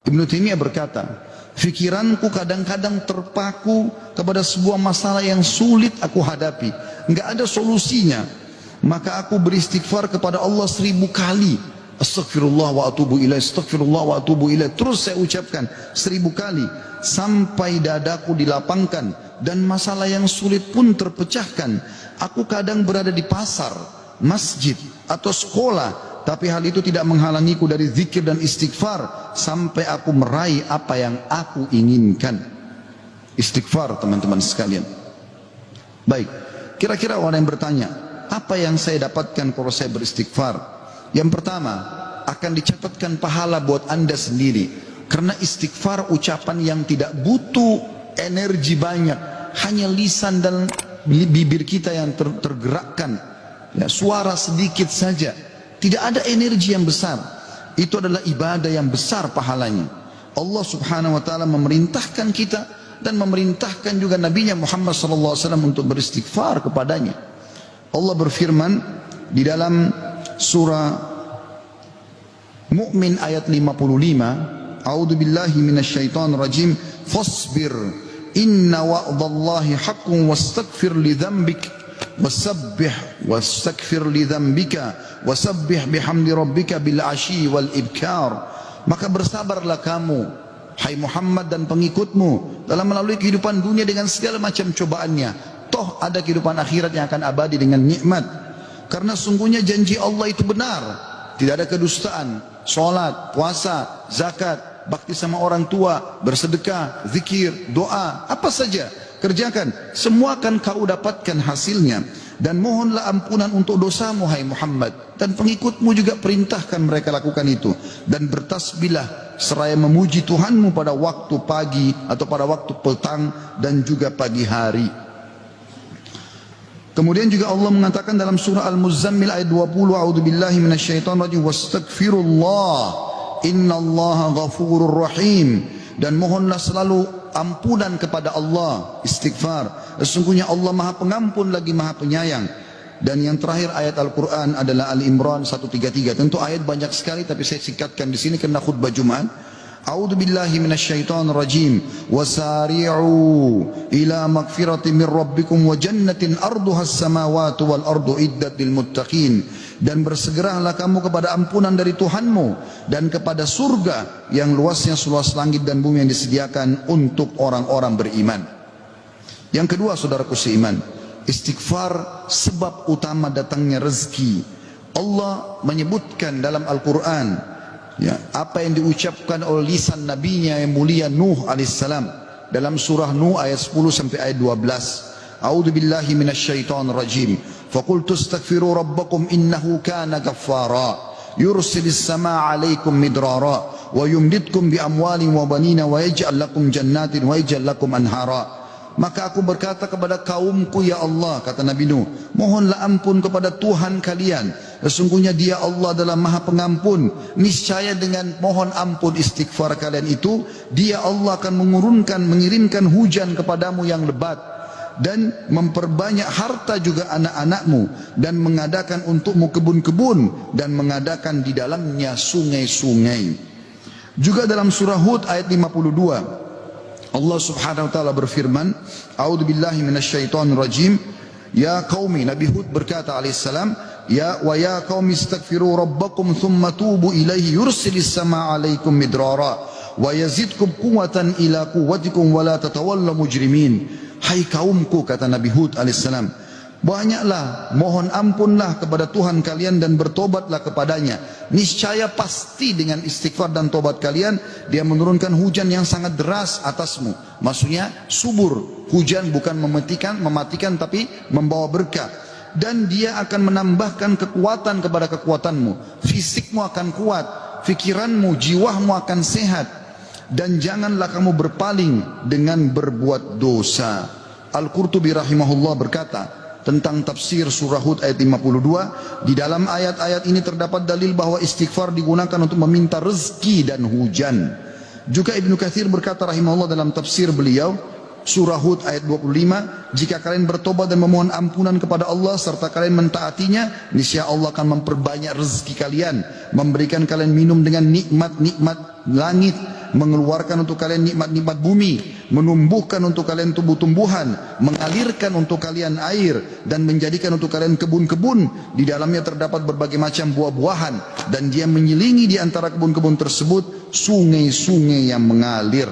Ibnu Taimiyah berkata, pikiranku kadang-kadang terpaku kepada sebuah masalah yang sulit aku hadapi, enggak ada solusinya, maka aku beristighfar kepada Allah 1000 kali. Astaghfirullah wa atubu ilaih, astaghfirullah wa atubu ilaih. Terus saya ucapkan 1000 kali sampai dadaku dilapangkan dan masalah yang sulit pun terpecahkan. Aku kadang berada di pasar, masjid atau sekolah, tapi hal itu tidak menghalangiku dari zikir dan istighfar sampai aku meraih apa yang aku inginkan. Istighfar, teman-teman sekalian. Baik, kira-kira orang yang bertanya, apa yang saya dapatkan kalau saya beristighfar? Yang pertama, akan dicatatkan pahala buat Anda sendiri. Karena istighfar ucapan yang tidak butuh energi banyak, hanya lisan dan bibir kita yang tergerakkan, ya, suara sedikit saja, tidak ada energi yang besar. Itu adalah ibadah yang besar pahalanya. Allah subhanahu wa ta'ala memerintahkan kita dan memerintahkan juga Nabinya Muhammad sallallahu alaihi wasallam untuk beristighfar kepadanya. Allah berfirman di dalam surah Mu'min ayat 55, A'udzu billahi minasyaitonir rajim, fasbir inna wa'dallahi haqqun wastaghfir li dzambik wasabbih wastaghfir li dzambika wasabbih bihamdi rabbika bil asyi wal ibkar. Maka bersabarlah kamu, hai Muhammad dan pengikutmu, dalam melalui kehidupan dunia dengan segala macam cobaannya. Toh ada kehidupan akhirat yang akan abadi dengan nikmat. Karena sungguhnya janji Allah itu benar, tidak ada kedustaan. Salat, puasa, zakat, bakti sama orang tua, bersedekah, zikir, doa, apa saja kerjakan, semua akan kau dapatkan hasilnya. Dan mohonlah ampunan untuk dosamu, hai Muhammad, dan pengikutmu juga perintahkan mereka lakukan itu. Dan bertasbihlah seraya memuji Tuhanmu pada waktu pagi atau pada waktu petang dan juga pagi hari. Kemudian juga Allah mengatakan dalam surah Al-Muzammil ayat 20, A'udzubillahi minasyaitonir rajim, wastaghfirullah innallaha ghafurur rahim. Dan mohonlah selalu ampunan kepada Allah, istighfar. Sesungguhnya Allah Maha Pengampun lagi Maha Penyayang. Dan yang terakhir ayat Al-Qur'an adalah Al-Imran 133. Tentu ayat banyak sekali tapi saya singkatkan di sini karena khutbah Jumat. A'udzu billahi minasyaitonir rajim. Wasari'u ila magfiratin min rabbikum wa jannatin arduhas samawati wal ardu iddat lil muttaqin. Dan bersegeralah kamu kepada ampunan dari Tuhanmu dan kepada surga yang luasnya seluas langit dan bumi yang disediakan untuk orang-orang beriman. Yang kedua, saudaraku seiman, istighfar sebab utama datangnya rezeki. Allah menyebutkan dalam Al-Quran, ya, apa yang diucapkan oleh lisan nabinya yang mulia Nuh alaihissalam dalam surah Nuh ayat 10 sampai ayat 12. A'udzu billahi minasyaitonir rajim. Faqultu astaghfiru rabbakum innahu kana ghaffara yursilis samaa 'alaikum midrara wa yumditkum bi amwalin wa banina wa yaj'al lakum jannatin wa yaj'al lakum anhara. Maka aku berkata kepada kaumku, ya Allah, kata Nabi Nuh, mohonlah ampun kepada Tuhan kalian. Sesungguhnya Dia Allah adalah Maha Pengampun. Niscaya dengan mohon ampun istighfar kalian itu, Dia Allah akan mengirimkan hujan kepadamu yang lebat dan memperbanyak harta juga anak-anakmu dan mengadakan untukmu kebun-kebun dan mengadakan di dalamnya sungai-sungai. Juga dalam surah Hud ayat 52 Allah subhanahu wa ta'ala berfirman, A'udzu billahi minasyaitonir rajim, ya qaumi, Nabi Hud berkata alaihissalam, ya qaumi istaghfiru rabbakum thumma tubu ilaihi yursilis samaa 'alaikum midrara wa yazidkum quwwatan ila quwwatikum wa la tatawallaw mujrimin. Hai kaumku, kata Nabi Hud alaihissalam, banyaklah mohon ampunlah kepada Tuhan kalian dan bertobatlah kepadanya. Niscaya pasti dengan istighfar dan tobat kalian Dia menurunkan hujan yang sangat deras atasmu. Maksudnya subur, hujan bukan mematikan tapi membawa berkah. Dan Dia akan menambahkan kekuatan kepada kekuatanmu. Fisikmu akan kuat, fikiranmu, jiwamu akan sehat. Dan janganlah kamu berpaling dengan berbuat dosa. Al-Qurtubi rahimahullah berkata tentang tafsir surah Hud ayat 52, di dalam ayat-ayat ini terdapat dalil bahwa istighfar digunakan untuk meminta rezeki dan hujan. Juga Ibnu Katsir berkata rahimahullah dalam tafsir beliau surah Hud ayat 25, jika kalian bertobat dan memohon ampunan kepada Allah serta kalian mentaatinya, niscaya Allah akan memperbanyak rezeki kalian, memberikan kalian minum dengan nikmat-nikmat langit mengeluarkan untuk kalian nikmat-nikmat bumi, menumbuhkan untuk kalian tumbuh-tumbuhan, mengalirkan untuk kalian air, dan menjadikan untuk kalian kebun-kebun. Di dalamnya terdapat berbagai macam buah-buahan, dan dia menyelingi di antara kebun-kebun tersebut sungai-sungai yang mengalir.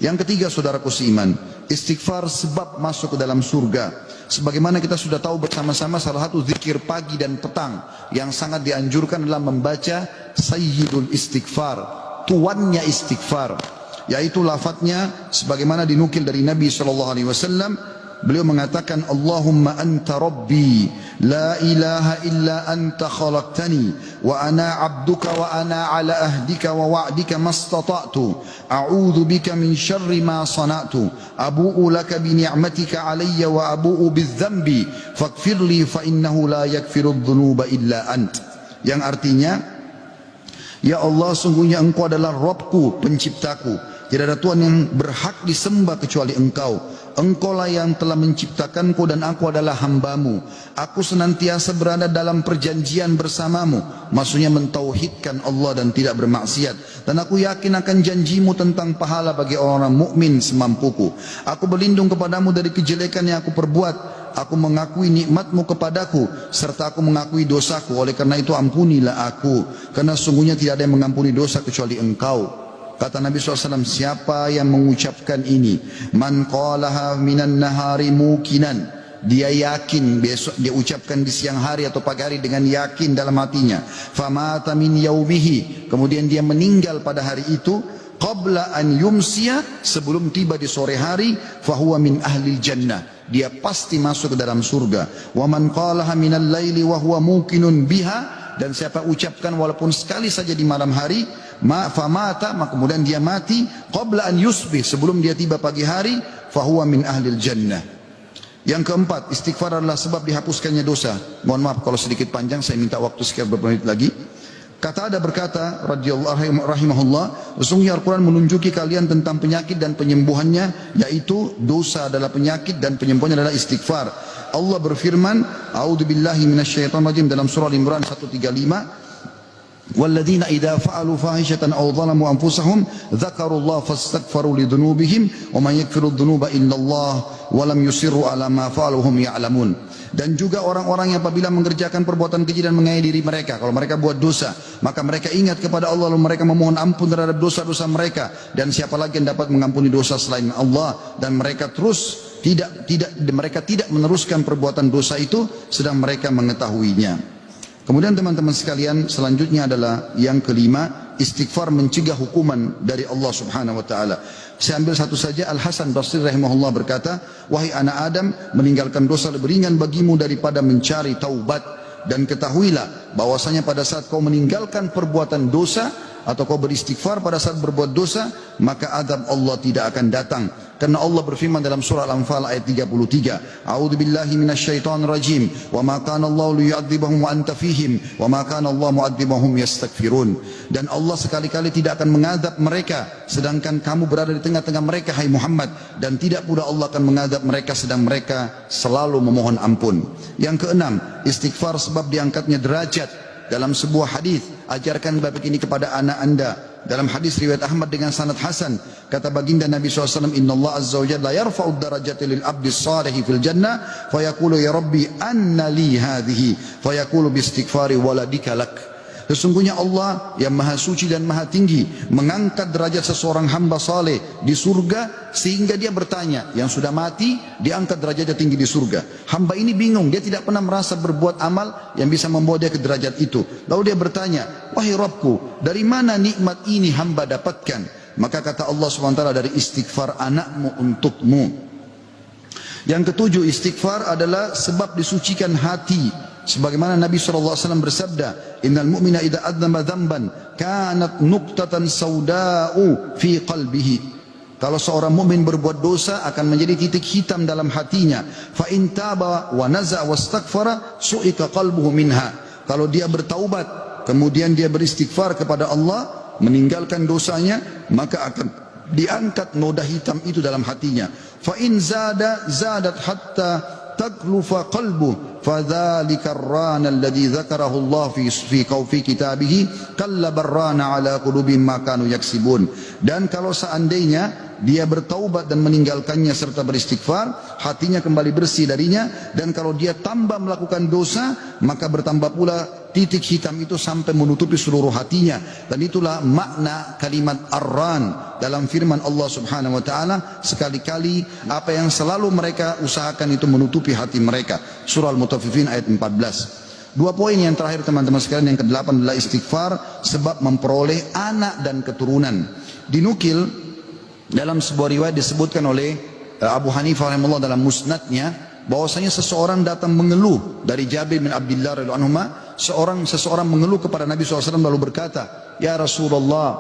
Yang ketiga, saudaraku seiman, istighfar sebab masuk ke dalam surga. Sebagaimana kita sudah tahu bersama-sama, salah satu zikir pagi dan petang yang sangat dianjurkan adalah membaca Sayyidul Istighfar, tuannya istighfar, yaitu lafadznya sebagaimana dinukil dari Nabi SAW. Beliau mengatakan, Allahumma anta rabbi, la ilaha illa anta khalaqtani, wa ana abduka wa ana ala ahdika wa wa'dika mastata'tu, a'udhu bika min syarri ma sana'tu, abu'u laka bi ni'matika alayya wa abu'u bidzambi, faghfirli fa innahu la yakfirudz dzunuba illa ant. Yang artinya, ya Allah, sungguhnya Engkau adalah Rabbku, penciptaku. Tidak ada Tuhan yang berhak disembah kecuali Engkau. Engkaulah yang telah menciptakanku dan aku adalah hambamu. Aku senantiasa berada dalam perjanjian bersamamu. Maksudnya mentauhidkan Allah dan tidak bermaksiat. Dan aku yakin akan janjimu tentang pahala bagi orang mukmin semampuku. Aku berlindung kepadamu dari kejelekan yang aku perbuat. Aku mengakui nikmatmu kepadaku, serta aku mengakui dosaku. Oleh karena itu ampunilah aku, karena sungguhnya tidak ada yang mengampuni dosa kecuali Engkau. Kata Nabi SAW, siapa yang mengucapkan ini, man qalaha minan nahari mukinan, dia yakin, besok dia ucapkan di siang hari atau pagi hari dengan yakin dalam hatinya, famata min yaumihi, kemudian dia meninggal pada hari itu, qabla an yumsiya, sebelum tiba di sore hari, fahuwa min ahli jannah, dia pasti masuk ke dalam surga. Wa man qalaha minal laili wa huwa muqinun biha, dan siapa ucapkan walaupun sekali saja di malam hari, famata, maka kemudian dia mati, qabla an yusbih, sebelum dia tiba pagi hari, fahuwa min ahlil jannah. Yang keempat, istighfar adalah sebab dihapuskannya dosa. Mohon maaf kalau sedikit panjang, saya minta waktu sekian beberapa menit lagi. Qatada berkata radhiyallahu rahimahullah, sesungguhnya Al-Quran menunjuki kalian tentang penyakit dan penyembuhannya, yaitu dosa adalah penyakit dan penyembuhannya adalah istighfar. Allah berfirman, a'udzubillahi minasyaitonir rajim, dalam surah Al-Imran 135, walladzina idza fa'alu fahishatan aw zalamu anfusahum dzakarullaha fastaghfiru lidzunubihim wa man yaghfiru dzunuba illallah wa lam yusirru ala ma fa'alu hum ya'lamun. Dan juga orang-orang yang apabila mengerjakan perbuatan keji dan menganiaya diri mereka, kalau mereka buat dosa, maka mereka ingat kepada Allah lalu mereka memohon ampun terhadap dosa-dosa mereka, dan siapa lagi yang dapat mengampuni dosa selain Allah, dan mereka terus mereka tidak meneruskan perbuatan dosa itu sedang mereka mengetahuinya. Kemudian teman-teman sekalian, selanjutnya adalah yang kelima, istighfar mencegah hukuman dari Allah Subhanahu wa taala. Saya ambil satu saja. Al-Hasan Basri rahimahullah berkata, wahai anak Adam, meninggalkan dosa lebih ringan bagimu daripada mencari taubat, dan ketahuilah bahwasanya pada saat kau meninggalkan perbuatan dosa atau kau beristighfar pada saat berbuat dosa, maka azab Allah tidak akan datang. Karena Allah berfirman dalam surah Al-Anfal ayat 33, a'udzubillahi minasyaitonir rajim, wa ma kana Allahu liyu'adzibahum wa anta fihim, wa ma kana Allah mu'adzibahum yastaghfirun. Dan Allah sekali-kali tidak akan mengadab mereka sedangkan kamu berada di tengah-tengah mereka, hai Muhammad, dan tidak pula Allah akan mengadab mereka sedang mereka selalu memohon ampun. Yang keenam, istighfar sebab diangkatnya derajat. Dalam sebuah hadis, ajarkan bab ini kepada anak anda. Dalam hadis riwayat Ahmad dengan sanad hasan, kata baginda Nabi SAW, Inna Allah Azza wa Jalla yarfa'ud darajati lil abdi salihi fil jannah, fayaqulu ya Rabbi anna li hadhihi, fayaqulu bi istighfari waladika lak. Sesungguhnya Allah yang maha suci dan maha tinggi mengangkat derajat seseorang hamba saleh di surga, sehingga dia bertanya, yang sudah mati diangkat derajatnya tinggi di surga. Hamba ini bingung, dia tidak pernah merasa berbuat amal yang bisa membawa dia ke derajat itu. Lalu dia bertanya, wahai Rabbku, dari mana nikmat ini hamba dapatkan? Maka kata Allah SWT, dari istighfar anakmu untukmu. Yang ketujuh, istighfar adalah sebab disucikan hati. Sebagaimana Nabi SAW bersabda, innal mu'mina idza adzama dzamban kanat nuqtatan sauda'u fi qalbihi. Kalau seorang mukmin berbuat dosa akan menjadi titik hitam dalam hatinya. Fa in taba wa naza wastaghfara su'ika qalbuhu minha. Kalau dia bertaubat kemudian dia beristighfar kepada Allah, meninggalkan dosanya, maka akan diangkat noda hitam itu dalam hatinya. Fa in zadat hatta taglufa qalbu fadzalika ar-rana alladhi dzakarahu Allah fi kitabihi kalla barrana ala qulubihim ma kanu yaksibun. Dan kalau seandainya dia bertaubat dan meninggalkannya serta beristighfar, hatinya kembali bersih darinya, dan kalau dia tambah melakukan dosa, maka bertambah pula titik hitam itu sampai menutupi seluruh hatinya. Dan itulah makna kalimat ar-ran dalam firman Allah Subhanahu wa taala, sekali-kali apa yang selalu mereka usahakan itu menutupi hati mereka. Surah Al-Mutaffifin ayat 14. Dua poin yang terakhir teman-teman sekalian, yang ke-8 adalah istighfar sebab memperoleh anak dan keturunan. Dinukil dalam sebuah riwayat disebutkan oleh Abu Hanifah rahimahullah dalam musnadnya, bahwasanya seseorang datang mengeluh dari Jabir bin Abdullah radhiyallahu anhu. Seseorang mengeluh kepada Nabi SAW lalu berkata, "Ya Rasulullah,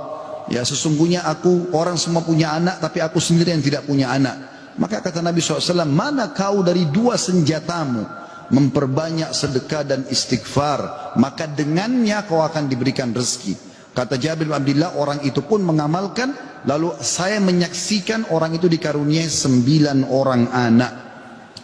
ya sesungguhnya orang semua punya anak, tapi aku sendiri yang tidak punya anak." Maka kata Nabi SAW, "Mana kau dari dua senjatamu? Memperbanyak sedekah dan istighfar, maka dengannya kau akan diberikan rezeki." Kata Jabir bin Abdullah, orang itu pun mengamalkan, lalu saya menyaksikan orang itu dikaruniai 9 orang anak,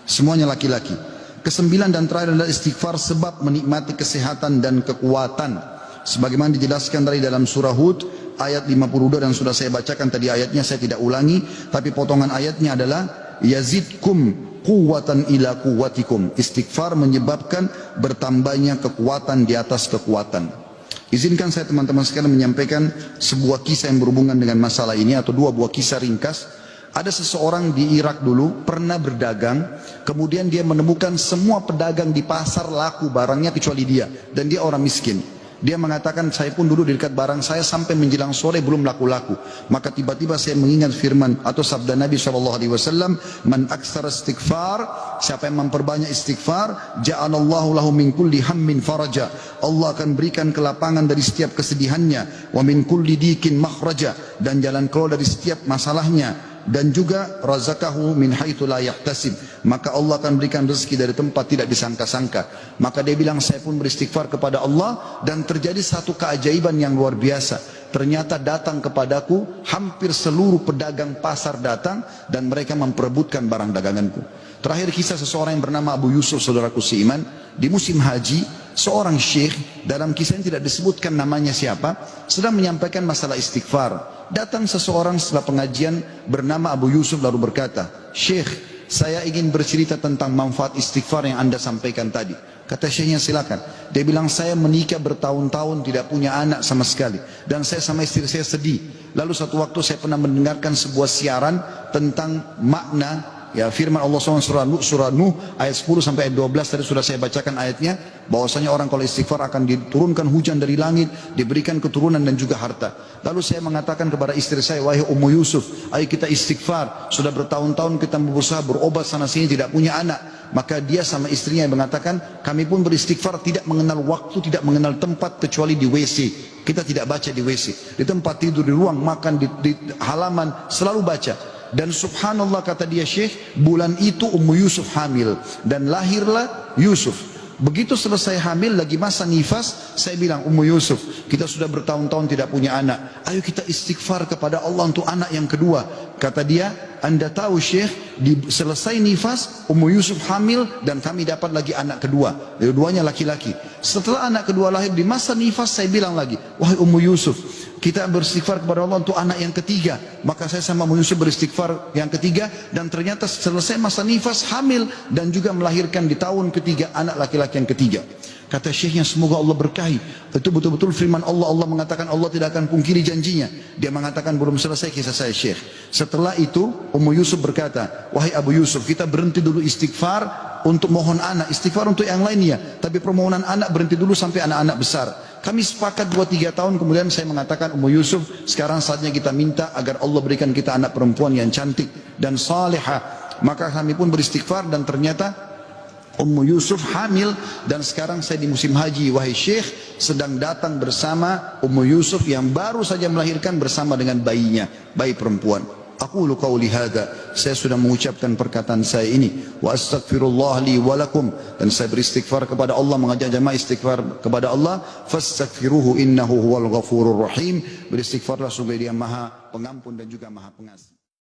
semuanya laki-laki. Ke-9 dan terakhir adalah istighfar sebab menikmati kesehatan dan kekuatan, sebagaimana dijelaskan dari dalam surah Hud ayat 52, dan sudah saya bacakan tadi ayatnya, saya tidak ulangi, tapi potongan ayatnya adalah yazidkum quwwatan ila quwwatikum. Istighfar menyebabkan bertambahnya kekuatan di atas kekuatan. Izinkan saya teman-teman sekalian menyampaikan sebuah kisah yang berhubungan dengan masalah ini, atau dua buah kisah ringkas. Ada seseorang di Irak dulu pernah berdagang, kemudian dia menemukan semua pedagang di pasar laku barangnya kecuali dia, dan dia orang miskin. Dia mengatakan, saya pun dulu di dekat barang saya sampai menjelang sore belum laku-laku. Maka tiba-tiba saya mengingat firman atau sabda Nabi SAW, "Man aktsara istighfar," siapa yang memperbanyak istighfar, ja'alallahu lahu min kulli hammin faraja. Allah akan berikan kelapangan dari setiap kesedihannya, wa min kulli dikin makhraja, dan jalan keluar dari setiap masalahnya, dan juga razaqahu min haitsu la yahtasib, maka Allah akan berikan rezeki dari tempat tidak disangka-sangka. Maka dia bilang, saya pun beristighfar kepada Allah, dan terjadi satu keajaiban yang luar biasa. Ternyata datang kepadaku hampir seluruh pedagang pasar datang, dan mereka memperebutkan barang daganganku. Terakhir kisah seseorang yang bernama Abu Yusuf, saudaraku seiman, di musim haji, seorang syekh, dalam kisah ini tidak disebutkan namanya siapa, sedang menyampaikan masalah istighfar. Datang seseorang setelah pengajian bernama Abu Yusuf lalu berkata, "Syekh, saya ingin bercerita tentang manfaat istighfar yang Anda sampaikan tadi." Kata syekhnya, silakan. Dia bilang, saya menikah bertahun-tahun tidak punya anak sama sekali, dan saya sama istri saya sedih. Lalu satu waktu saya pernah mendengarkan sebuah siaran tentang makna firman Allah SWT surah Nuh ayat 10 sampai ayat 12, tadi sudah saya bacakan ayatnya, bahwasanya orang kalau istighfar akan diturunkan hujan dari langit, diberikan keturunan dan juga harta. Lalu saya mengatakan kepada istri saya, "Wahai Ummu Yusuf, ayo kita istighfar, sudah bertahun-tahun kita berusaha berobat sana sini tidak punya anak." Maka dia sama istrinya yang mengatakan, "Kami pun beristighfar tidak mengenal waktu, tidak mengenal tempat kecuali di WC. Kita tidak baca di WC, di tempat tidur, di ruang makan, di halaman, selalu baca." Dan subhanallah, kata dia, "Syekh, bulan itu Ummu Yusuf hamil dan lahirlah Yusuf." Begitu selesai hamil, lagi masa nifas, saya bilang, "Ummu Yusuf, kita sudah bertahun-tahun tidak punya anak, ayo kita istighfar kepada Allah untuk anak yang kedua." Kata dia, "Anda tahu Syekh, selesai nifas Ummu Yusuf hamil dan kami dapat lagi anak kedua, dua-duanya laki-laki. Setelah anak kedua lahir, di masa nifas saya bilang lagi, 'Wahai Ummu Yusuf, kita beristighfar kepada Allah untuk anak yang ketiga.' Maka saya sama Ummu Yusuf beristighfar yang ketiga, dan ternyata selesai masa nifas hamil dan juga melahirkan di tahun ketiga anak laki-laki yang ketiga." Kata syekhnya, semoga Allah berkahi. Itu betul-betul firman Allah. Allah mengatakan Allah tidak akan pungkiri janjinya. Dia mengatakan, belum selesai kisah saya Syekh. Setelah itu Ummu Yusuf berkata, "Wahai Abu Yusuf, kita berhenti dulu istighfar untuk mohon anak, istighfar untuk yang lainnya, tapi permohonan anak berhenti dulu sampai anak-anak besar." Kami sepakat 2-3 tahun kemudian saya mengatakan, "Ummu Yusuf, sekarang saatnya kita minta agar Allah berikan kita anak perempuan yang cantik dan salihah." Maka kami pun beristighfar, dan ternyata Ummu Yusuf hamil, dan sekarang saya di musim haji, wahai Syekh, sedang datang bersama Ummu Yusuf yang baru saja melahirkan bersama dengan bayinya, bayi perempuan. Aqulu qawli hadza, saya sudah mengucapkan perkataan saya ini, wa astaghfirullah li wa lakum, dan saya beristighfar kepada Allah, mengajak jamaah istighfar kepada Allah, fastaghfiruhu innahu huwal ghafurur rahim. Beristighfarlah sungguh Dia Maha Pengampun dan juga Maha Pengasih.